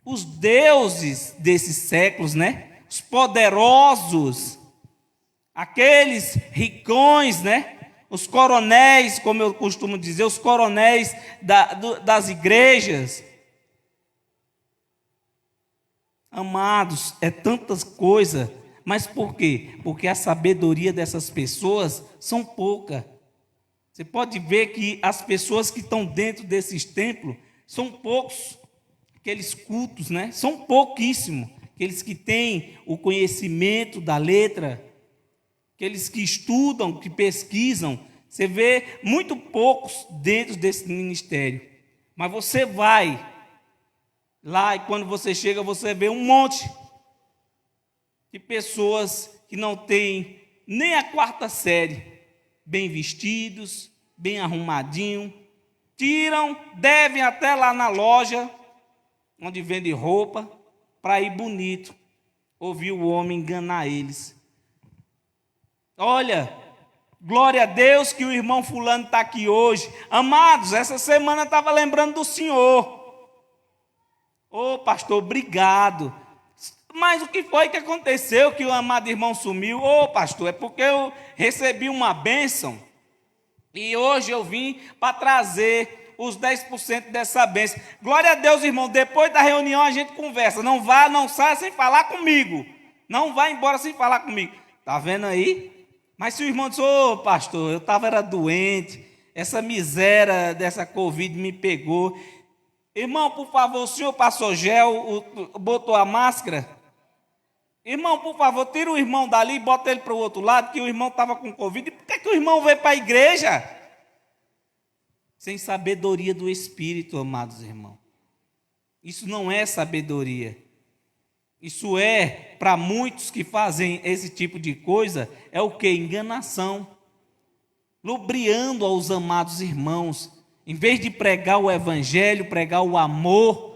os deuses desses séculos, né? Os poderosos, aqueles ricões, né? Os coronéis, como eu costumo dizer, os coronéis das igrejas. Amados, é tantas coisas, mas por quê? Porque a sabedoria dessas pessoas são pouca. Você pode ver que as pessoas que estão dentro desses templos são poucos, aqueles cultos, né? São pouquíssimos, aqueles que têm o conhecimento da letra, aqueles que estudam, que pesquisam. Você vê muito poucos dentro desse ministério. Mas você vai lá e quando você chega, você vê um monte de pessoas que não têm nem a 4ª série, bem vestidos, bem arrumadinhos, devem até lá na loja, onde vende roupa, para ir bonito, ouvir o homem enganar eles. Olha, glória a Deus que o irmão fulano está aqui hoje. Amados, essa semana eu estava lembrando do Senhor. Ô pastor, obrigado. Mas o que foi que aconteceu que o amado irmão sumiu? Ô pastor, é porque eu recebi uma bênção e hoje eu vim para trazer os 10% dessa bênção. Glória a Deus, irmão, depois da reunião a gente conversa. Não vá, não saia sem falar comigo. Não vá embora sem falar comigo. Está vendo aí? Mas se o irmão disse, ô pastor, eu era doente, essa miséria dessa Covid me pegou. Irmão, por favor, o senhor passou gel, botou a máscara? Irmão, por favor, tira o irmão dali e bota ele para o outro lado, que o irmão estava com Covid. E por que o irmão veio para a igreja? Sem sabedoria do Espírito, amados irmãos. Isso não é sabedoria. Isso é, para muitos que fazem esse tipo de coisa, é o que? Enganação. Lubriando aos amados irmãos. Em vez de pregar o evangelho, pregar o amor,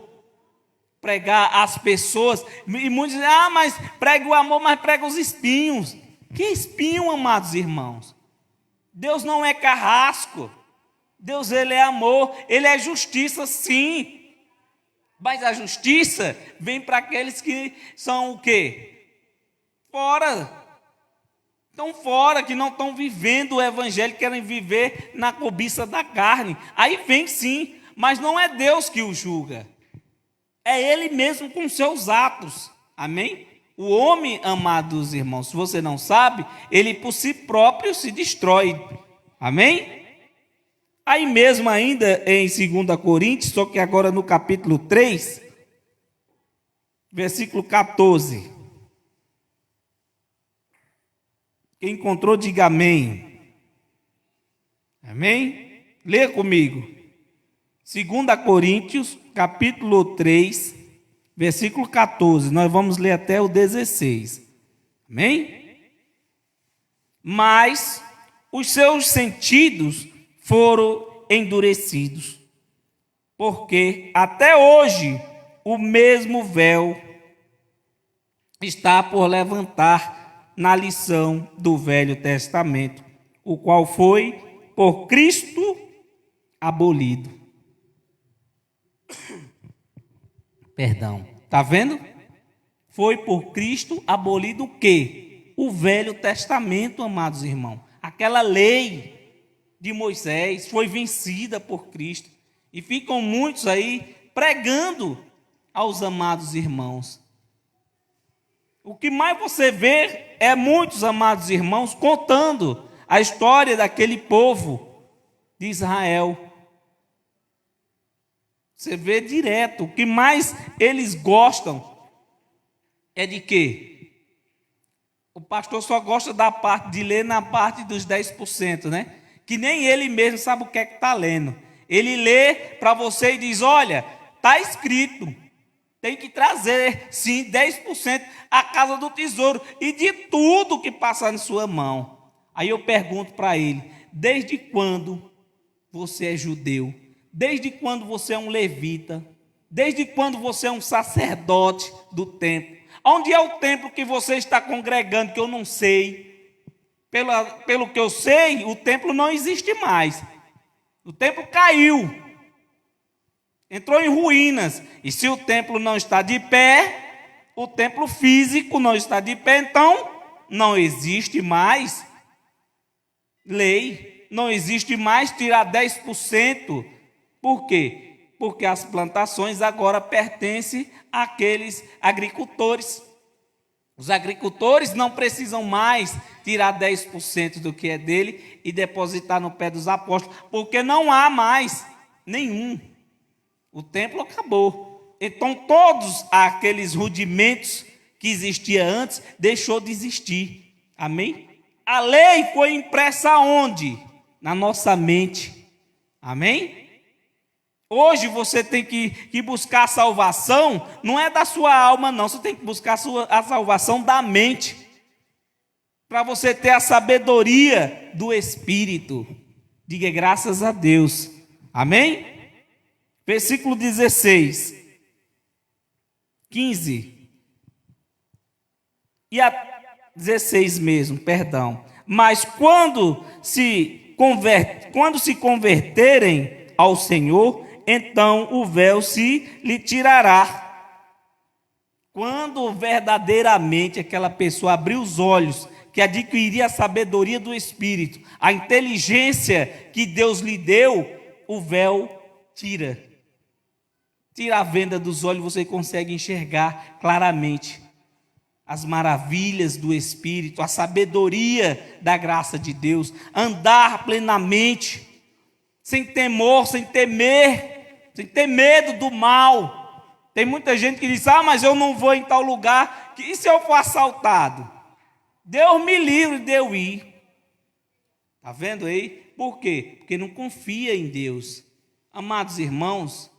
pregar as pessoas, e muitos dizem, mas prega o amor, mas prega os espinhos. Que espinho, amados irmãos? Deus não é carrasco, Deus ele é amor, ele é justiça sim, mas a justiça vem para aqueles que são o quê? Fora, estão fora, que não estão vivendo o evangelho, querem viver na cobiça da carne, aí vem sim, mas não é Deus que o julga. É ele mesmo com seus atos. Amém? O homem, amados irmãos, se você não sabe, ele por si próprio se destrói. Amém? Aí mesmo ainda em 2 Coríntios, só que agora no capítulo 3, versículo 14. Quem encontrou, diga amém. Amém? Leia comigo. 2 Coríntios, capítulo 3, versículo 14. Nós vamos ler até o 16. Amém? Mas os seus sentidos foram endurecidos, porque até hoje o mesmo véu está por levantar na lição do Velho Testamento, o qual foi por Cristo abolido. Perdão, está vendo? Foi por Cristo abolido o quê? O Velho Testamento, amados irmãos. Aquela lei de Moisés foi vencida por Cristo. E ficam muitos aí pregando aos amados irmãos. O que mais você vê é muitos amados irmãos contando a história daquele povo de Israel. Você vê direto, o que mais eles gostam é de quê? O pastor só gosta da parte de ler na parte dos 10%, né? Que nem ele mesmo sabe o que é que está lendo. Ele lê para você e diz, olha, está escrito, tem que trazer, sim, 10% à casa do tesouro e de tudo que passar em sua mão. Aí eu pergunto para ele, desde quando você é judeu? Desde quando você é um levita? Desde quando você é um sacerdote do templo? Onde é o templo que você está congregando, que eu não sei? Pelo que eu sei, o templo não existe mais. O templo caiu. Entrou em ruínas. E se o templo não está de pé, o templo físico não está de pé, então não existe mais lei. Não existe mais tirar 10%. Por quê? Porque as plantações agora pertencem àqueles agricultores. Os agricultores não precisam mais tirar 10% do que é dele e depositar no pé dos apóstolos, porque não há mais nenhum. O templo acabou. Então todos aqueles rudimentos que existiam antes deixou de existir. Amém? A lei foi impressa onde? Na nossa mente. Amém? Hoje você tem que buscar a salvação, não é da sua alma não, você tem que buscar a salvação da mente, para você ter a sabedoria do Espírito. Diga graças a Deus, amém? Versículo 16, 15, e a 16 mesmo, perdão. Mas quando se converterem ao Senhor, então o véu se lhe tirará. Quando verdadeiramente aquela pessoa abrir os olhos, que adquiriria a sabedoria do Espírito, a inteligência que Deus lhe deu, o véu tira. Tira a venda dos olhos, você consegue enxergar claramente as maravilhas do Espírito, a sabedoria da graça de Deus, andar plenamente, sem temor, sem temer, sem ter medo do mal. Tem muita gente que diz, mas eu não vou em tal lugar, e se eu for assaltado? Deus me livre de eu ir. Está vendo aí? Por quê? Porque não confia em Deus. Amados irmãos,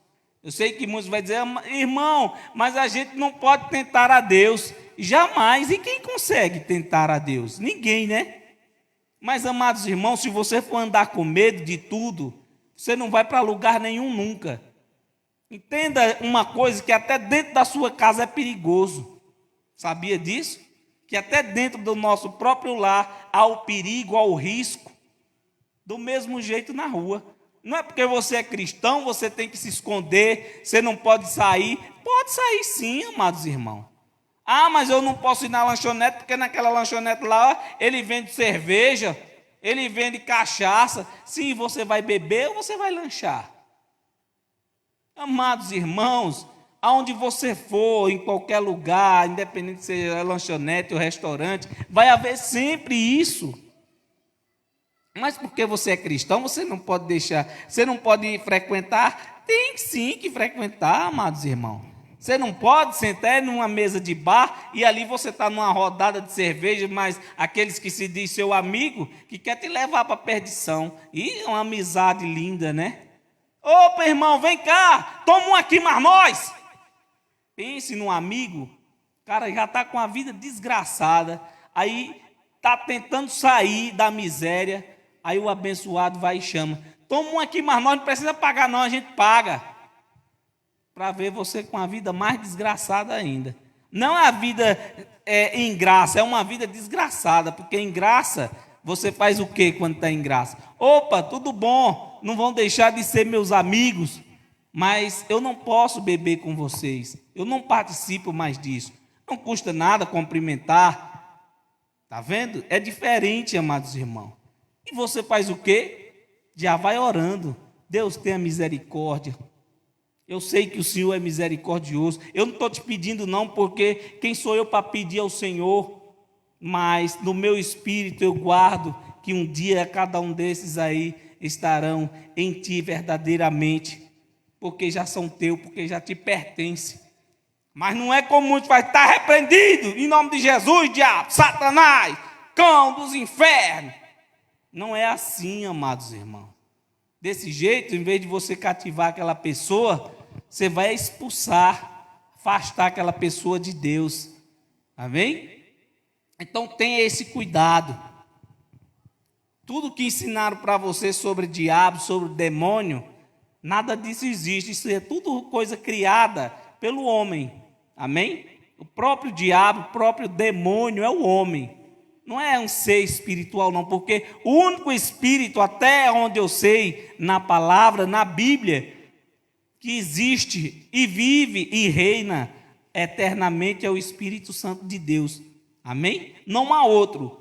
eu sei que muitos vão dizer, irmão, mas a gente não pode tentar a Deus. Jamais. E quem consegue tentar a Deus? Ninguém, né? Mas, amados irmãos, se você for andar com medo de tudo, você não vai para lugar nenhum nunca. Entenda uma coisa, que até dentro da sua casa é perigoso. Sabia disso? Que até dentro do nosso próprio lar há o perigo, há o risco. Do mesmo jeito na rua. Não é porque você é cristão, você tem que se esconder, você não pode sair. Pode sair sim, amados irmãos. Mas eu não posso ir na lanchonete, porque naquela lanchonete lá, ele vende cerveja, ele vende cachaça. Sim, você vai beber ou você vai lanchar? Amados irmãos, aonde você for, em qualquer lugar, independente se seja lanchonete ou restaurante, vai haver sempre isso. Mas porque você é cristão, você não pode deixar, você não pode frequentar? Tem sim que frequentar, amados irmãos. Você não pode sentar numa mesa de bar e ali você está numa rodada de cerveja, mas aqueles que se diz seu amigo, que quer te levar para a perdição. E uma amizade linda, né? Opa, irmão, vem cá, toma um aqui, mas nós. Pense num amigo, o cara já está com a vida desgraçada, aí está tentando sair da miséria, aí o abençoado vai e chama. Toma um aqui, mas nós não precisa pagar não, a gente paga. Para ver você com a vida mais desgraçada ainda. Não é a vida em graça, é uma vida desgraçada, porque em graça, você faz o que quando está em graça? Opa, tudo bom, não vão deixar de ser meus amigos, mas eu não posso beber com vocês, eu não participo mais disso. Não custa nada cumprimentar, está vendo? É diferente, amados irmãos. E você faz o quê? Já vai orando, Deus tenha misericórdia. Eu sei que o Senhor é misericordioso. Eu não estou te pedindo não, porque quem sou eu para pedir ao Senhor? Mas no meu espírito eu guardo que um dia cada um desses aí estarão em ti verdadeiramente, porque já são teus, porque já te pertencem. Mas não é como muitos fazem, está repreendido, em nome de Jesus, diabo, Satanás, cão dos infernos. Não é assim, amados irmãos. Desse jeito, em vez de você cativar aquela pessoa, você vai expulsar, afastar aquela pessoa de Deus. Amém? Então tenha esse cuidado. Tudo que ensinaram para você sobre diabo, sobre demônio, nada disso existe. Isso é tudo coisa criada pelo homem. Amém? O próprio diabo, o próprio demônio é o homem. Não é um ser espiritual não, porque o único espírito, até onde eu sei, na palavra, na Bíblia, que existe e vive e reina eternamente é o Espírito Santo de Deus. Amém? Não há outro.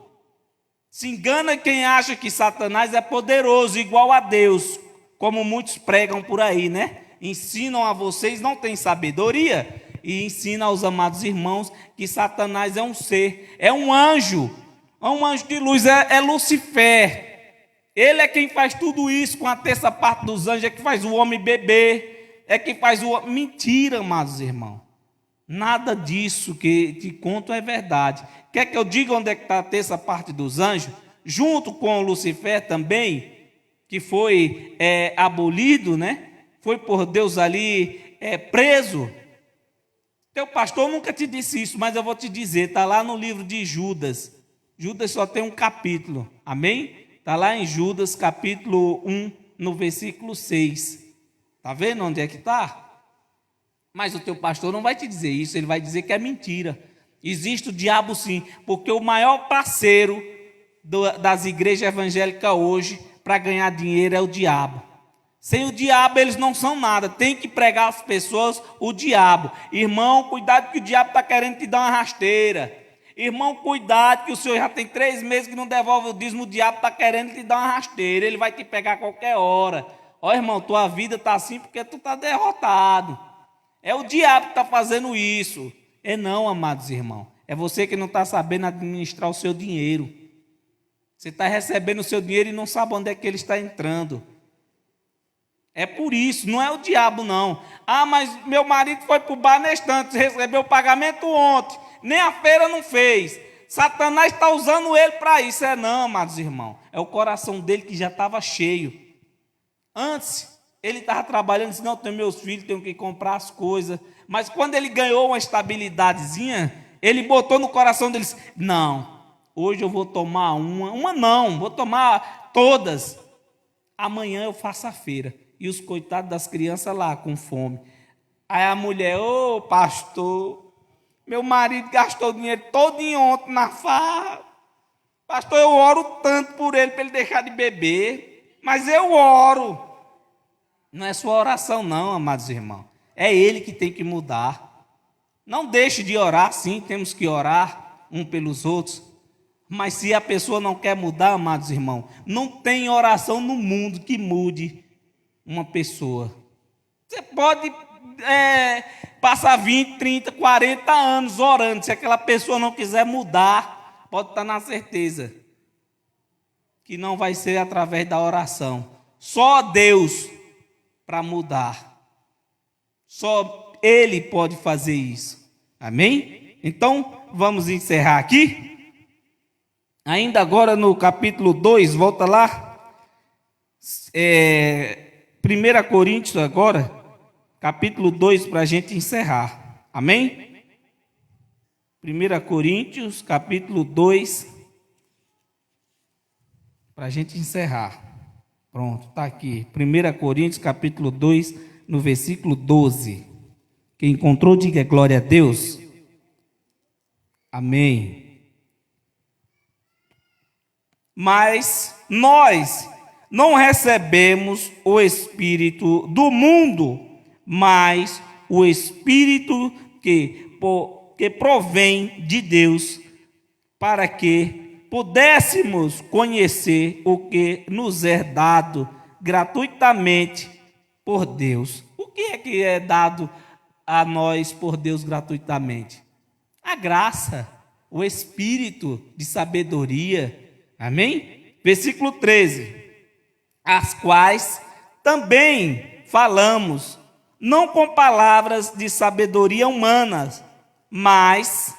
Se engana quem acha que Satanás é poderoso, igual a Deus, como muitos pregam por aí, né? Ensinam a vocês, não têm sabedoria, e ensinam aos amados irmãos que Satanás é um ser, é um anjo de luz, é Lucifer. Ele é quem faz tudo isso com a terça parte dos anjos, é que faz o homem beber, é que faz o homem... Mentira, amados irmãos. Nada disso que te conto é verdade. Quer que eu diga onde é que está a terça parte dos anjos? Junto com o Lucifer também, que foi abolido, né? Foi por Deus ali preso. Teu pastor nunca te disse isso, mas eu vou te dizer, está lá no livro de Judas. Judas só tem um capítulo, amém? Está lá em Judas, capítulo 1, no versículo 6. Está vendo onde é que está? Mas o teu pastor não vai te dizer isso, ele vai dizer que é mentira. Existe o diabo sim, porque o maior parceiro das igrejas evangélicas hoje, para ganhar dinheiro, é o diabo. Sem o diabo eles não são nada. Tem que pregar às pessoas o diabo. Irmão, cuidado que o diabo está querendo te dar uma rasteira. Irmão, cuidado que o senhor já tem 3 meses que não devolve o dízimo. O diabo está querendo te dar uma rasteira. Ele vai te pegar a qualquer hora. Ó, irmão, tua vida está assim porque tu está derrotado. É o diabo que está fazendo isso. É não, amados irmãos. É você que não está sabendo administrar o seu dinheiro. Você está recebendo o seu dinheiro e não sabe onde é que ele está entrando. É por isso, não é o diabo não. Ah, mas meu marido foi para o bar na estante, recebeu o pagamento ontem, nem a feira não fez. Satanás está usando ele para isso. É não, amados irmãos. É o coração dele que já estava cheio. Antes, ele estava trabalhando, disse, não, tenho meus filhos, tenho que comprar as coisas. Mas quando ele ganhou uma estabilidadezinha, ele botou no coração dele, não, hoje eu vou tomar uma não, vou tomar todas. Amanhã eu faço a feira. E os coitados das crianças lá com fome. Aí a mulher, ô pastor, meu marido gastou o dinheiro todo ontem na farra. Pastor, eu oro tanto por ele, para ele deixar de beber. Mas eu oro. Não é sua oração não, amados irmãos. É ele que tem que mudar. Não deixe de orar, sim, temos que orar um pelos outros. Mas se a pessoa não quer mudar, amados irmãos, não tem oração no mundo que mude uma pessoa. Você pode passar 20, 30, 40 anos orando. Se aquela pessoa não quiser mudar, pode estar na certeza que não vai ser através da oração. Só Deus para mudar. Só Ele pode fazer isso. Amém? Então, vamos encerrar aqui. Ainda agora no capítulo 2, volta lá. 1 Coríntios agora, capítulo 2, para a gente encerrar. Amém? 1 Coríntios, capítulo 2, para a gente encerrar. Pronto, está aqui. 1 Coríntios, capítulo 2, no versículo 12. Quem encontrou, diga glória a Deus. Amém. Mas nós não recebemos o Espírito do mundo, mas o Espírito que provém de Deus, para que pudéssemos conhecer o que nos é dado gratuitamente por Deus. O que é dado a nós por Deus gratuitamente? A graça, o Espírito de sabedoria. Amém? Versículo 13. As quais também falamos, não com palavras de sabedoria humanas, mas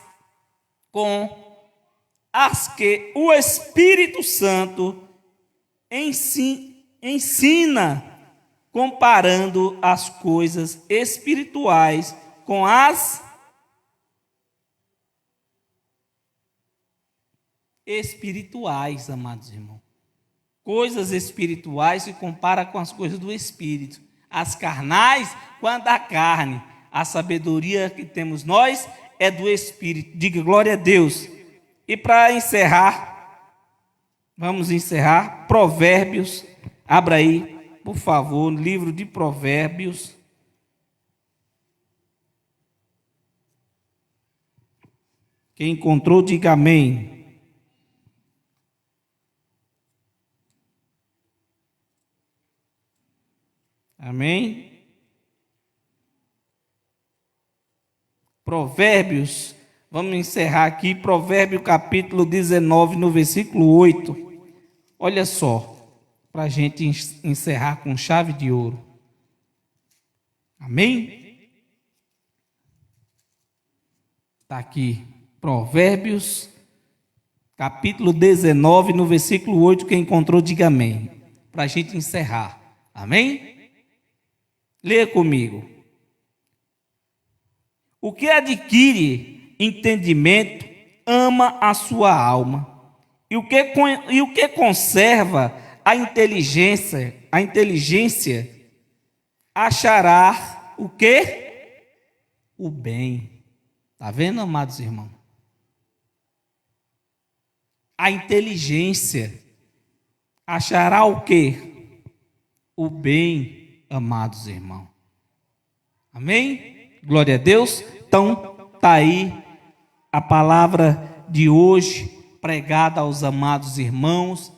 com as que o Espírito Santo ensina, comparando as coisas espirituais com as espirituais, amados irmãos. Coisas espirituais se compara com as coisas do Espírito. As carnais com a da carne. A sabedoria que temos nós é do Espírito. Diga glória a Deus. E para encerrar, vamos encerrar. Provérbios. Abra aí, por favor, livro de Provérbios. Quem encontrou, diga amém. Amém? Provérbios, vamos encerrar aqui, Provérbio capítulo 19, no versículo 8. Olha só, para a gente encerrar com chave de ouro. Amém? Está aqui, Provérbios capítulo 19, no versículo 8. Quem encontrou, diga amém. Para a gente encerrar. Amém? Leia comigo. O que adquire entendimento ama a sua alma, e o que conserva a inteligência achará o quê? O bem. Está vendo, amados irmãos? A inteligência achará o quê? o bem, amados irmãos. Amém? Glória a Deus. Então, está aí a palavra de hoje, pregada aos amados irmãos.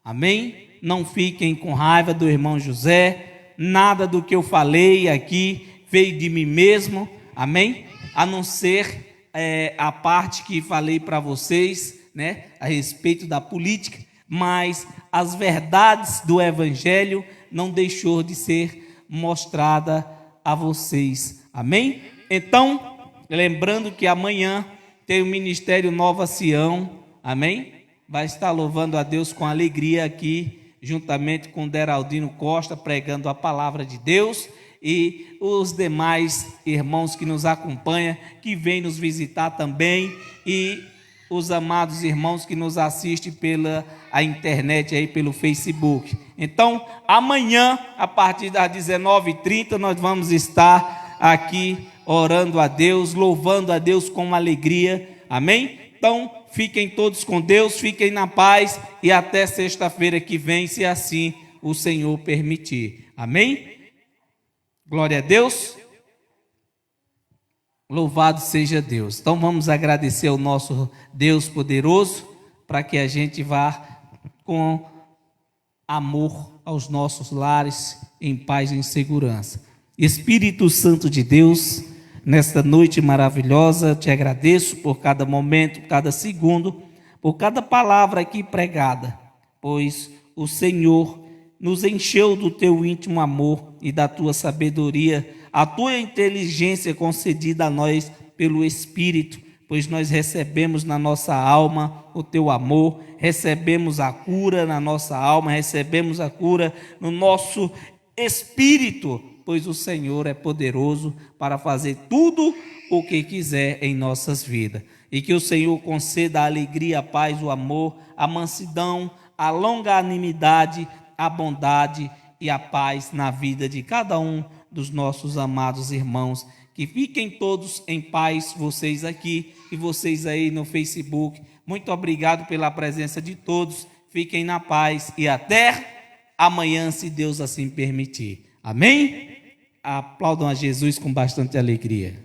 Amém? Não fiquem com raiva do irmão José. Nada do que eu falei aqui veio de mim mesmo. Amém? A não ser a parte que falei para vocês, né, a respeito da política. Mas as verdades do Evangelho não deixou de ser mostrada a vocês. Amém? Então, lembrando que amanhã tem o Ministério Nova Sião. Amém? Vai estar louvando a Deus com alegria aqui, juntamente com Deraldino Costa, pregando a palavra de Deus. E os demais irmãos que nos acompanham, que vêm nos visitar também. E os amados irmãos que nos assistem pela a internet, aí pelo Facebook. Então, amanhã, a partir das 19h30, nós vamos estar aqui orando a Deus, louvando a Deus com alegria. Amém? Então, fiquem todos com Deus, fiquem na paz e até sexta-feira que vem, se assim o Senhor permitir. Amém? Glória a Deus. Louvado seja Deus. Então vamos agradecer ao nosso Deus poderoso, para que a gente vá com amor aos nossos lares, em paz e em segurança. Espírito Santo de Deus, nesta noite maravilhosa, te agradeço por cada momento, cada segundo, por cada palavra aqui pregada, pois o Senhor nos encheu do teu íntimo amor e da tua sabedoria, a tua inteligência concedida a nós pelo Espírito, pois nós recebemos na nossa alma o teu amor, recebemos a cura na nossa alma, recebemos a cura no nosso espírito, pois o Senhor é poderoso para fazer tudo o que quiser em nossas vidas. E que o Senhor conceda a alegria, a paz, o amor, a mansidão, a longanimidade, a bondade e a paz na vida de cada um dos nossos amados irmãos. Que fiquem todos em paz, vocês aqui e vocês aí no Facebook. Muito obrigado pela presença de todos. Fiquem na paz e até amanhã, se Deus assim permitir. Amém? Aplaudam a Jesus com bastante alegria.